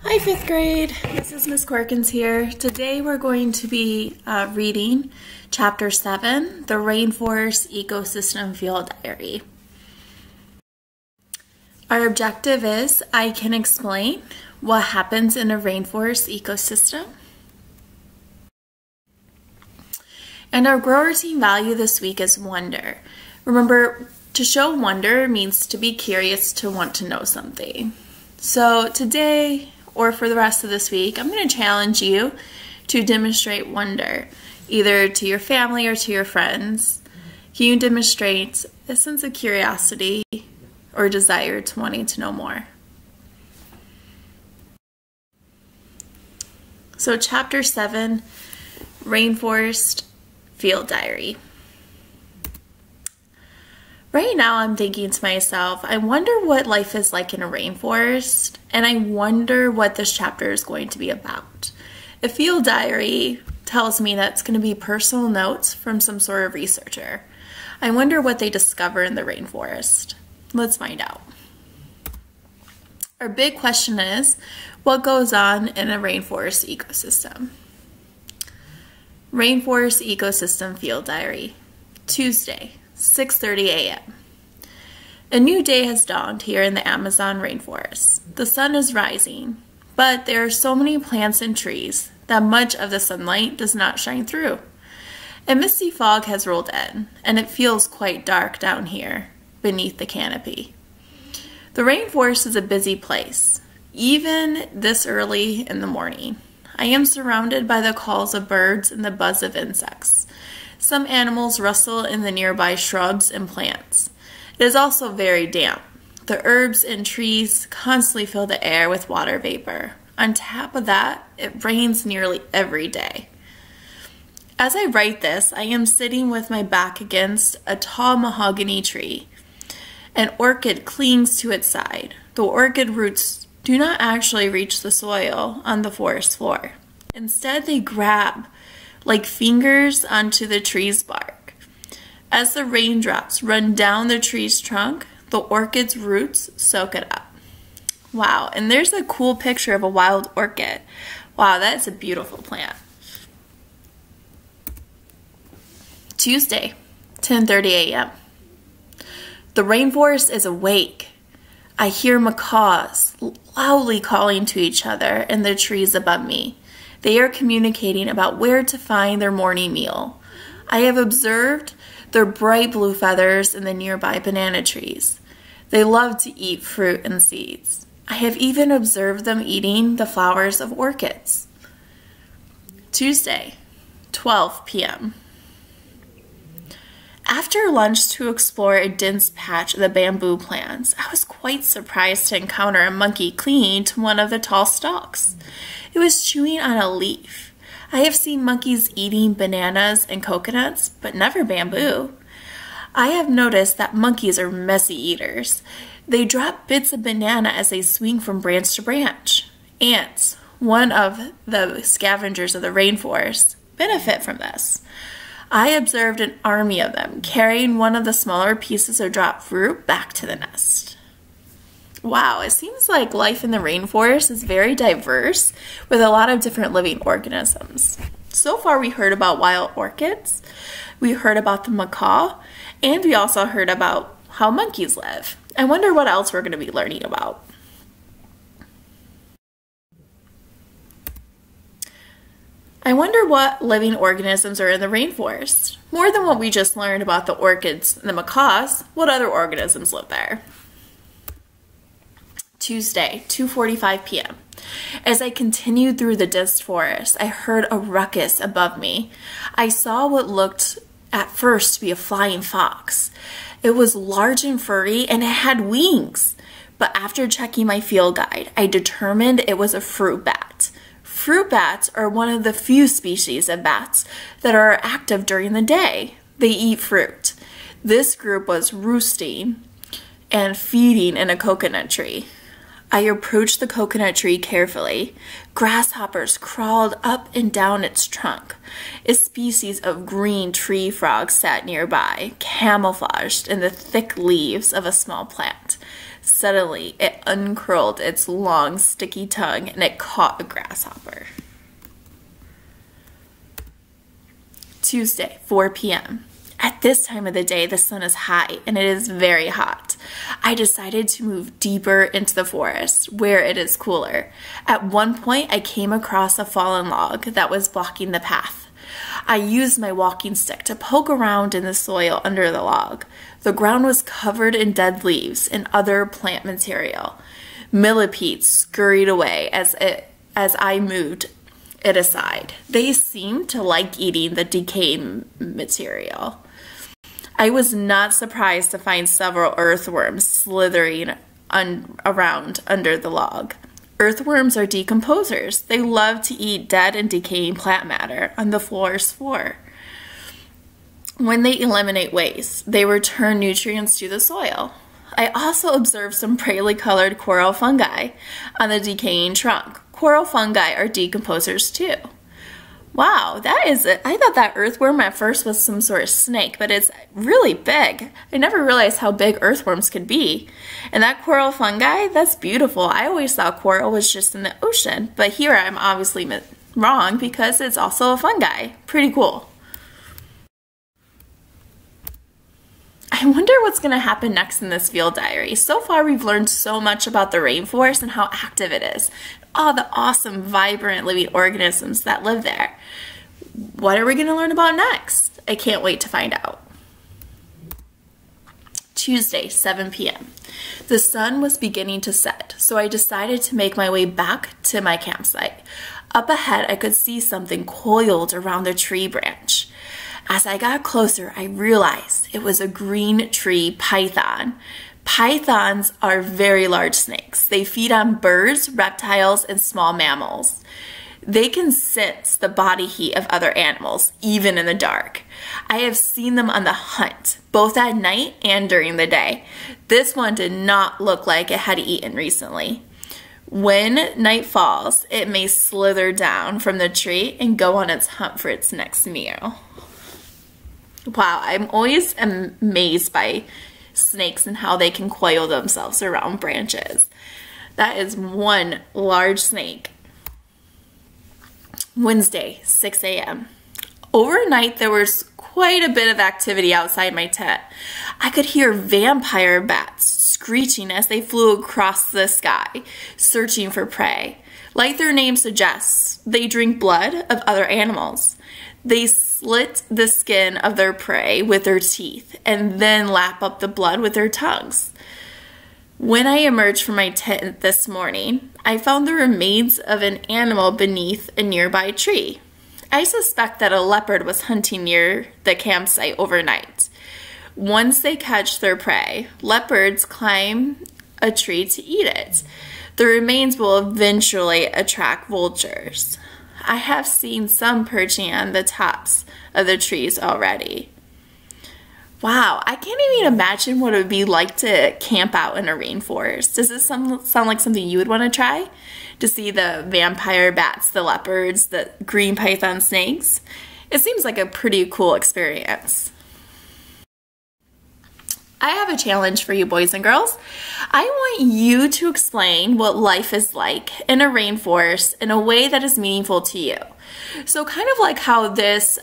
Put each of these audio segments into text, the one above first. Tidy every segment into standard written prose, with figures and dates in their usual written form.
Hi, 5th grade. This is Miss Corkins here. Today we're going to be reading Chapter 7, The Rainforest Ecosystem Field Diary. Our objective is I can explain what happens in a rainforest ecosystem. And our grower team value this week is wonder. Remember, to show wonder means to be curious, to want to know something. So today, or for the rest of this week, I'm going to challenge you to demonstrate wonder, either to your family or to your friends. Can you demonstrate a sense of curiosity or desire to wanting to know more? So Chapter 7, Rainforest Field Diary. Right now I'm thinking to myself, I wonder what life is like in a rainforest, and I wonder what this chapter is going to be about. A field diary tells me that it's going to be personal notes from some sort of researcher. I wonder what they discover in the rainforest. Let's find out. Our big question is, what goes on in a rainforest ecosystem? Rainforest Ecosystem Field Diary, Tuesday, 6:30 a.m. A new day has dawned here in the Amazon rainforest. The sun is rising, but there are so many plants and trees that much of the sunlight does not shine through. A misty fog has rolled in, and it feels quite dark down here beneath the canopy. The rainforest is a busy place, even this early in the morning. I am surrounded by the calls of birds and the buzz of insects. Some animals rustle in the nearby shrubs and plants. It is also very damp. The herbs and trees constantly fill the air with water vapor. On top of that, it rains nearly every day. As I write this, I am sitting with my back against a tall mahogany tree. An orchid clings to its side. The orchid roots do not actually reach the soil on the forest floor. Instead, they grab like fingers onto the tree's bark. As the raindrops run down the tree's trunk, the orchid's roots soak it up. Wow, and there's a cool picture of a wild orchid. Wow, that's a beautiful plant. Tuesday, 10:30 a.m. The rainforest is awake. I hear macaws loudly calling to each other in the trees above me. They are communicating about where to find their morning meal. I have observed their bright blue feathers in the nearby banana trees. They love to eat fruit and seeds. I have even observed them eating the flowers of orchids. Tuesday, 12 p.m. After lunch to explore a dense patch of the bamboo plants, I was quite surprised to encounter a monkey clinging to one of the tall stalks. It was chewing on a leaf. I have seen monkeys eating bananas and coconuts, but never bamboo. I have noticed that monkeys are messy eaters. They drop bits of banana as they swing from branch to branch. Ants, one of the scavengers of the rainforest, benefit from this. I observed an army of them carrying one of the smaller pieces of dropped fruit back to the nest. Wow, it seems like life in the rainforest is very diverse with a lot of different living organisms. So far we heard about wild orchids, we heard about the macaw, and we also heard about how monkeys live. I wonder what else we're going to be learning about. I wonder what living organisms are in the rainforest. More than what we just learned about the orchids and the macaws, what other organisms live there? Tuesday, 2:45 p.m. As I continued through the dense forest, I heard a ruckus above me. I saw what looked at first to be a flying fox. It was large and furry and it had wings. But after checking my field guide, I determined it was a fruit bat. Fruit bats are one of the few species of bats that are active during the day. They eat fruit. This group was roosting and feeding in a coconut tree. I approached the coconut tree carefully. Grasshoppers crawled up and down its trunk. A species of green tree frog sat nearby, camouflaged in the thick leaves of a small plant. Suddenly, it uncurled its long, sticky tongue and it caught a grasshopper. Tuesday, 4 p.m. At this time of the day, the sun is high and it is very hot. I decided to move deeper into the forest where it is cooler. At one point, I came across a fallen log that was blocking the path. I used my walking stick to poke around in the soil under the log. The ground was covered in dead leaves and other plant material. Millipedes scurried away as I moved it aside. They seemed to like eating the decaying material. I was not surprised to find several earthworms slithering around under the log. Earthworms are decomposers. They love to eat dead and decaying plant matter on the forest floor. When they eliminate waste, they return nutrients to the soil. I also observed some brightly colored coral fungi on the decaying trunk. Coral fungi are decomposers too. Wow, that is it. I thought that earthworm at first was some sort of snake, but it's really big. I never realized how big earthworms could be. And that coral fungi, that's beautiful. I always thought coral was just in the ocean, but here I'm obviously wrong because it's also a fungi. Pretty cool. I wonder what's going to happen next in this field diary. So far, we've learned so much about the rainforest and how active it is. All the awesome, vibrant living organisms that live there. What are we going to learn about next? I can't wait to find out. Tuesday, 7 p.m. The sun was beginning to set, so I decided to make my way back to my campsite. Up ahead, I could see something coiled around the tree branch. As I got closer, I realized it was a green tree python. Pythons are very large snakes. They feed on birds, reptiles, and small mammals. They can sense the body heat of other animals, even in the dark. I have seen them on the hunt, both at night and during the day. This one did not look like it had eaten recently. When night falls, it may slither down from the tree and go on its hunt for its next meal. Wow, I'm always amazed by snakes and how they can coil themselves around branches. That is one large snake. Wednesday, 6 a.m. Overnight, there was quite a bit of activity outside my tent. I could hear vampire bats screeching as they flew across the sky, searching for prey. Like their name suggests, they drink blood of other animals. They slit the skin of their prey with their teeth and then lap up the blood with their tongues. When I emerged from my tent this morning, I found the remains of an animal beneath a nearby tree. I suspect that a leopard was hunting near the campsite overnight. Once they catch their prey, leopards climb a tree to eat it. The remains will eventually attract vultures. I have seen some perching on the tops of the trees already. Wow, I can't even imagine what it would be like to camp out in a rainforest. Does this sound like something you would want to try? To see the vampire bats, the leopards, the green python snakes? It seems like a pretty cool experience. I have a challenge for you boys and girls. I want you to explain what life is like in a rainforest in a way that is meaningful to you. So kind of like how this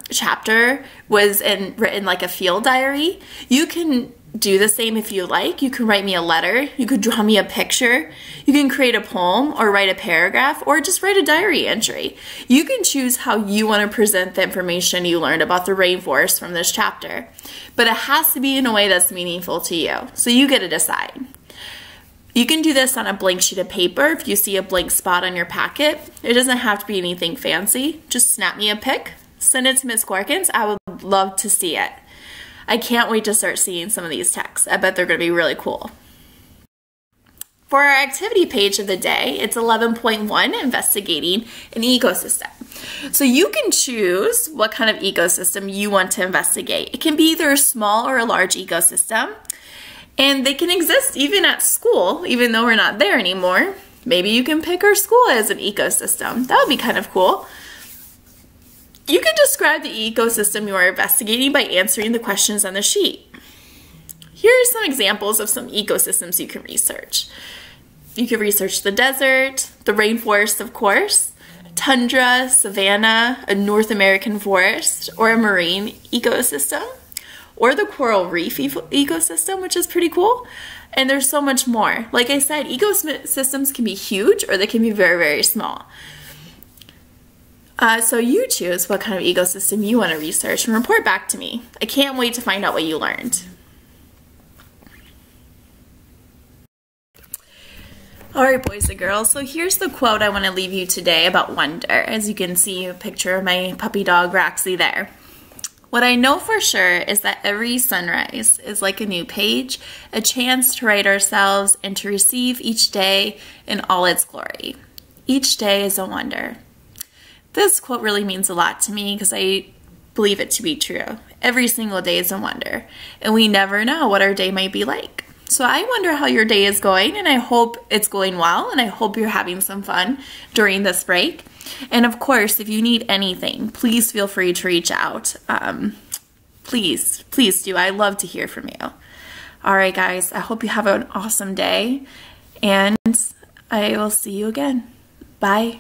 chapter was written like a field diary, you can do the same if you like. You can write me a letter, you could draw me a picture, you can create a poem or write a paragraph or just write a diary entry. You can choose how you want to present the information you learned about the rainforest from this chapter, but it has to be in a way that's meaningful to you, so you get to decide. You can do this on a blank sheet of paper if you see a blank spot on your packet. It doesn't have to be anything fancy. Just snap me a pic, send it to Miss Corkins. I would love to see it. I can't wait to start seeing some of these texts. I bet they're going to be really cool. For our activity page of the day, it's 11.1, investigating an ecosystem. So you can choose what kind of ecosystem you want to investigate. It can be either a small or a large ecosystem, and they can exist even at school, even though we're not there anymore. Maybe you can pick our school as an ecosystem. That would be kind of cool. You can describe the ecosystem you are investigating by answering the questions on the sheet. Here are some examples of some ecosystems you can research. You could research the desert, the rainforest, of course, tundra, savanna, a North American forest, or a marine ecosystem, or the coral reef ecosystem, which is pretty cool. And there's so much more. Like I said, ecosystems can be huge or they can be very, very small. So you choose what kind of ecosystem you want to research and report back to me. I can't wait to find out what you learned. Alright, boys and girls, so here's the quote I want to leave you today about wonder. As you can see, a picture of my puppy dog Roxy there. What I know for sure is that every sunrise is like a new page, a chance to write ourselves and to receive each day in all its glory. Each day is a wonder. This quote really means a lot to me because I believe it to be true. Every single day is a wonder, and we never know what our day might be like. So I wonder how your day is going, and I hope it's going well, and I hope you're having some fun during this break. And of course, if you need anything, please feel free to reach out. Please do. I love to hear from you. All right, guys, I hope you have an awesome day, and I will see you again. Bye.